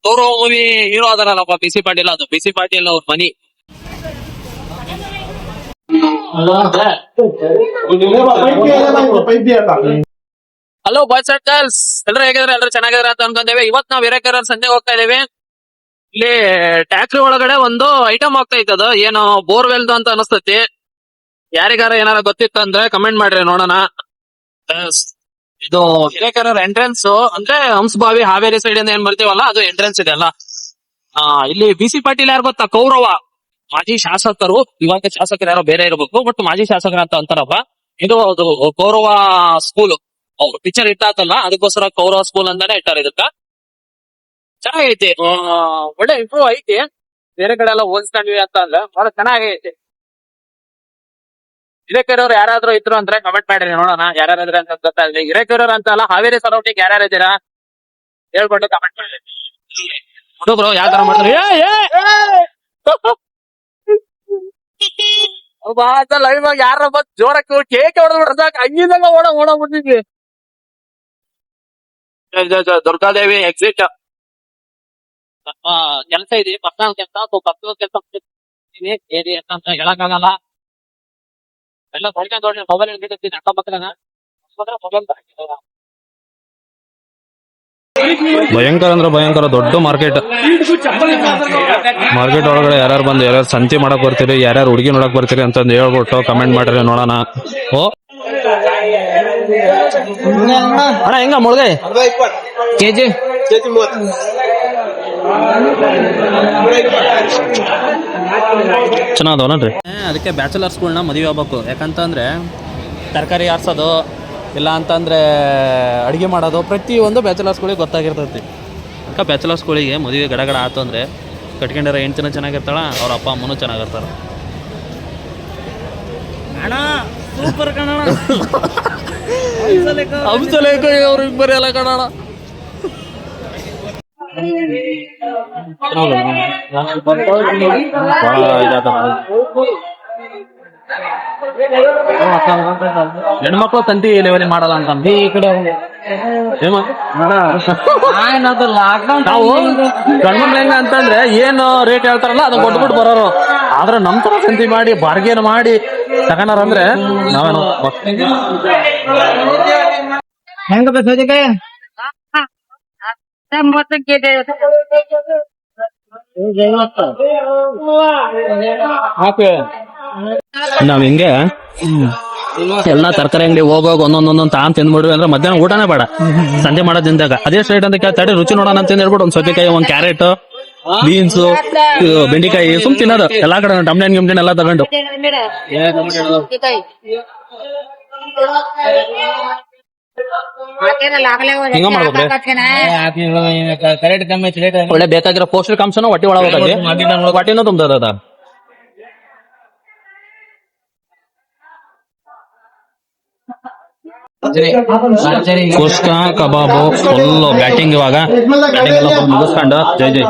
ಗೌರವ movie hero ಅದರಲ್ಲಪ್ಪ ಬಿಸಿ ಪಾಟೀಲ್, ಅದು ಬಿಸಿ ಪಾಟೀಲ್ ಅವ್ರ ಮನಿ. ಹಲೋ ಬಾಯ್ಸ್ ಅಂಡ್ ಗರ್ಲ್ಸ್, ಎಲ್ಲರೂ ಹೇಗಿದ್ರೆ ಎಲ್ಲರೂ ಚೆನ್ನಾಗಿದ್ರೆ ಅಂತ ಅನ್ಕೊಂಡೇವೆ. ಇವತ್ ನಾವ್ ಹಿರೇಕೆರೂರ್ ಸಂಜೆ ಹೋಗ್ತಾ ಇದೀವಿ. ಇಲ್ಲಿ ಟ್ಯಾಕ್ರಿ ಒಳಗಡೆ ಒಂದು ಐಟಮ್ ಆಗ್ತಾ ಇತ್ತದು, ಏನು ಬೋರ್ವೆಲ್ದು ಅಂತ ಅನಿಸ್ತತಿ. ಯಾರಿಗಾರ ಏನಾರ ಗೊತ್ತಿತ್ತು ಅಂದ್ರೆ ಕಮೆಂಟ್ ಮಾಡ್ರಿ ನೋಡೋಣ. ಇದು ಹಿರೇಕೆರೂರ್ ಎಂಟ್ರೆನ್ಸ್ ಅಂದ್ರೆ ಹಂಸಭಾವಿ ಹಾವೇರಿ ಸೈಡ್ ಇಂದ ಏನ್ ಬರ್ತೀವಲ್ಲ ಅದು ಎಂಟ್ರೆನ್ಸ್ ಇದೆ ಅಲ್ಲ. ಇಲ್ಲಿ ಬಿಸಿ ಪಾಟೀಲ್ ಯಾರು ಗೊತ್ತಾ? ಕೌರವ ಮಾಜಿ ಶಾಸಕರು, ಇವಾಗ ಶಾಸಕರು ಯಾರೋ ಬೇರೆ ಇರಬೇಕು, ಬಟ್ ಮಾಜಿ ಶಾಸಕರ ಅಂತ ಅಂತಾರಪ್ಪ. ಇದು ಅದು ಕೌರವ ಸ್ಕೂಲ್ ಪಿಕ್ಚರ್ ಇಟ್ಟಾತಲ್ಲ, ಅದಕ್ಕೋಸ್ಕರ ಕೌರವ ಸ್ಕೂಲ್ ಅಂತಾನೆ ಇಟ್ಟಾರ. ಇದಕ್ಕ ಚೆನ್ನಾಗೈತಿ, ಒಳ್ಳೆ ಇಂಪ್ರೂವ್ ಐತಿ. ಬೇರೆ ಕಡೆ ಎಲ್ಲ ಹೋಲಿಸ್ಕೊಂಡ್ವಿ ಅಂತ ಅಂದ್ರೆ ಬಹಳ ಚೆನ್ನಾಗೈತಿ. ಹಿರೇಕೆರೂರ್ ಯಾರಾದ್ರೂ ಇದ್ರು ಅಂದ್ರೆ ಕಮೆಂಟ್ ಮಾಡ್ರಿ ನೋಡೋಣ, ಯಾರ್ಯಾರ ಇದ್ರೆ ಅಂತ ಗೊತ್ತಾಗ್ಲಿ. ಹಿರೇಕೆರೂರ್ ಅಂತ ಅಲ್ಲ, ಹಾವೇರಿ ಸರೌಂಡಿಂಗ್ ಯಾರ್ಯಾರ ಇದ್ದೀರಾ ಹೇಳ್ಕೊಂಡು ಕಮೆಂಟ್ ಮಾಡ್ರಿ. ಹುಡುಗರು ಯಾವ ತರ ಮಾಡ್ತಾರೆ ಲೈವ್ ಆಗಿ ಯಾರ ಜೋರಕ್ಕೆ ಕೇಕ್ ಹೊಡೆದ್ಬಿಡ್ದ ಹಂಗಿದಾಗ ಓಡೋಗ್ಬಿಟ್ಟಿದ್ವಿ. ದುರ್ಗಾದೇವಿ ಎಕ್ಸಿಟ್. ಕೆಲಸ ಇದೆ, ಪರ್ಸನಲ್ ಕೆಲಸ, ಪರ್ಸನಲ್ ಕೆಲಸ ಏರಿ ಅಂತ ಹೇಳಕ್ಕಾಗಲ್ಲ. ಎಲ್ಲ ತೊಳ್ಕೊಂಡು ಮೊಬೈಲ್ ಹಿಡ್ತೀನಿ ಅಕ್ಕಪಕ್ಕನ ಮೊಬೈಲ್. ಭಯಂಕರ ಅಂದ್ರೆ ಭಯಂಕರ ದೊಡ್ಡ ಮಾರ್ಕೆಟ್ ಒಳಗಡೆ ಯಾರ್ಯಾರು ಬಂದು ಯಾರ್ಯಾರು ಸಂತಿ ಮಾಡಕ್ ಬರ್ತೀರಿ, ಯಾರ್ಯಾರು ಹುಡುಗಿ ನೋಡಕ್ ಬರ್ತೀರಿ ಅಂತಂದು ಹೇಳ್ಬಿಟ್ಟು ಕಮೆಂಟ್ ಮಾಡ್ರಿ ನೋಡೋಣ. ಓ ಅಣ್ಣ ಹೆಂಗ ಮುಳುಗಾಯಿ ಕೆಜಿ ಚೆನ್ನಾಗದವನನ್ರಿ. ಅದಕ್ಕೆ ಬ್ಯಾಚುಲರ್ ಸ್ಕೂಲ್ನ ಮದುವೆ ಆಗ್ಬೇಕು. ಯಾಕಂತಂದ್ರೆ ತರಕಾರಿ ಆರ್ಸೋದು ಇಲ್ಲ ಅಂತಂದ್ರೆ ಅಡುಗೆ ಮಾಡೋದು ಪ್ರತಿಯೊಂದು ಬ್ಯಾಚುಲರ್ ಸ್ಕೂಲಿಗೆ ಗೊತ್ತಾಗಿರ್ತೈತಿ. ಅಕ್ಕ ಬ್ಯಾಚುಲರ್ ಸ್ಕೂಲಿಗೆ ಮದುವೆ ಗಡಗಡ ಆಯ್ತು ಅಂದರೆ ಕಟ್ಕೊಂಡಿರೋ ಹೆಂಡ್ತಿನೂ ಚೆನ್ನಾಗಿರ್ತಾಳ, ಅವ್ರ ಅಪ್ಪ ಅಮ್ಮನೂ ಚೆನ್ನಾಗಿರ್ತಾರ. ಸೂಪರ್ ಕಣ ಹಂಸಲೇಖ ಅವ್ರು ಇಬ್ಬರು ಎಲ್ಲ ಕಣಣ. ಹೆಣ್ಮಕ್ಳು ತಂತಿ ಲೆವೆಲ್ ಮಾಡಲ್ಲ ಅಂತ ಈ ಕಡೆ ನಾವು ಗಂಡ್ಮಕ್ಳು ಹೆಂಗ ಅಂತಂದ್ರೆ ಏನು ರೇಟ್ ಹೇಳ್ತಾರಲ್ಲ ಅದನ್ನ ಕೊಟ್ಬಿಟ್ಟು ಬರೋರು. ಆದ್ರೆ ನಮ್ ತರ ತಂತಿ ಮಾಡಿ ಬಾರ್ಗೇನ್ ಮಾಡಿ ತಗೊಂಡಾರಂದ್ರೆ ನಾವೇನು ಹೆಂಗ ನಾವ್ ಹಿಂಗೆ ಎಲ್ಲಾ ತರಕಾರಿ ಅಂಗಡಿ ಹೋಗೋಗ ಒಂದೊಂದೊಂದೊಂದ್ ತಾನ್ ತಿಂದ್ಬಿಡ್ವಿ ಅಂದ್ರೆ ಮಧ್ಯಾಹ್ನ ಊಟನೇ ಬೇಡ. ಸಂಜೆ ಮಾಡೋದಿಂದಾಗ ಅದೇ ಸ್ಟ್ರೈಟ್ ಅಂತ ಕೇಳ್ತಾಡಿ ರುಚಿ ನೋಡೋಣ ಅಂತ ಹೇಳ್ಬಿಟ್ಟು ಒಂದ್ ಸೌತೆಕಾಯಿ, ಒಂದ್ ಕ್ಯಾರೆಟ್, ಬೀನ್ಸ್, ಬೆಂಡೆಕಾಯಿ ಸುಮ್ ತಿನ್ನೋದು. ಎಲ್ಲಾ ಕಡೆ ಟಮ್ಲೆನ್ ಗಿಮ್ಲೆನ್ ಎಲ್ಲ ತಗೊಂಡು ಹಿಂಗ ಮಾಡ್ಬೇಕ್ರಿ. ಒಳ್ಳೆ ಬೇಕಾಗಿರೋ ಪೌಷ್ಟಿಕಾಂಶನೂ ಹೊಟ್ಟೆ ಒಳಗೋಗಿ ಹೊಟ್ಟಿನೂ ತುಂಬದ. ಕುಸ್ಕಾ ಕಬಾಬು ಫುಲ್ ಬ್ಯಾಟಿಂಗ್. ಇವಾಗ ಬ್ಯಾಟಿಂಗ್ ಎಲ್ಲ ಮುಗಿಸ್ಕೊಂಡು ಜೈ ಜೈ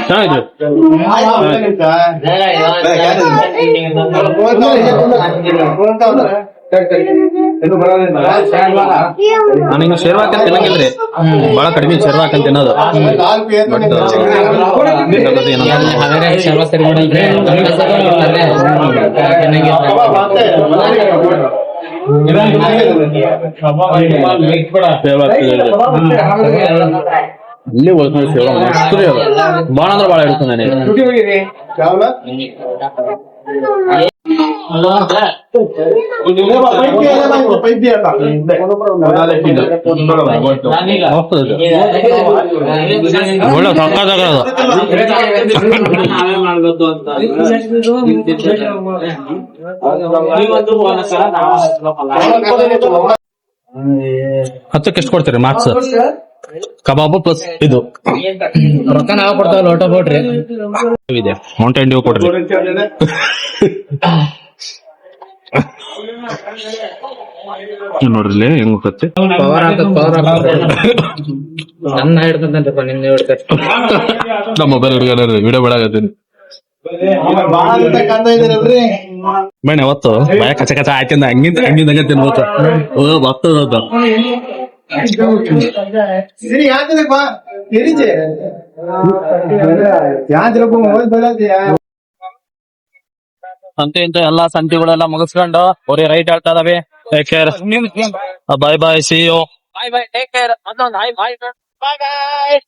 ಚೆನ್ನಾಗಿದ್ರು. ನಾನಿಂಗ ಶೇರ್ವಾ ಹಾಕಂತ ತಿನ್ನಂಗಿಲ್ರಿ, ಬಹಳ ಕಡಿಮೆ ಶೇರ್ವಾ ಹಾಕಂತ ತಿನ್ನೋದು. ಇಲ್ಲಿ ಬಾಳ ಅಂದ್ರೆ ಬಾಳ ಇಡ್ತಾನೆ ನಾನು. ಒಳ್ಳೆ ಸಾಕಾಗದು. ಹತ್ತಕ್ಕೆ ಎಷ್ಟು ಕೊಡ್ತೀರಿ ಮಾರ್ಕ್ಸ್? ಕಬಾಬು ಪ್ಲಸ್ ಇದು ರೊಕ್ಕ ನಾವ್ ಕೊಡ್ತಾವ ಲೋಟ ಕೊಡ್ರಿ. ಇದೆ ಮೌಂಟೇನ್ ಡ್ಯೂ ಕೊಡ್ರಿ. ನೋಡ್ರಿ ಹೆಂಗ್ ಹೋಗತ್ತೆ. ನನ್ನ ಹಿಡ್ಕೊಂತಂತಪ್ಪ ನಿನ್ನ ಹಿಡ್ಕ ನಮ್ಮ ಮೊಬೈಲ್ ಹಿಡ್ಕೊಂಡ್ರಿ ವಿಡಿಯೋ ಬಿಡಾಕತ್ತೀನಿ. ಬೇಡ ಯಾವತ್ತು ಬಾಯ ಕಚ ಕಚ ಹಾಕಿಂದ ಹಂಗಿಂದ ತಿನ್ಬೇಕು ಬರ್ತದ ಸಂತೆ ಇಂತ ಎಲ್ಲಾ ಸಂತಿಗಳೆಲ್ಲ ಮುಗಿಸ್ಕೊಂಡು ಅವ್ರಿಗೆ ರೈಟ್ ಹೇಳ್ತಾ ಇದಾವೆ. Take care, bye bye, see you. Bye bye, take care. ಅದೊಂದು ಬಾಯ್ ಬಾಯ್ ಬಾಯ್ ಬಾಯ್.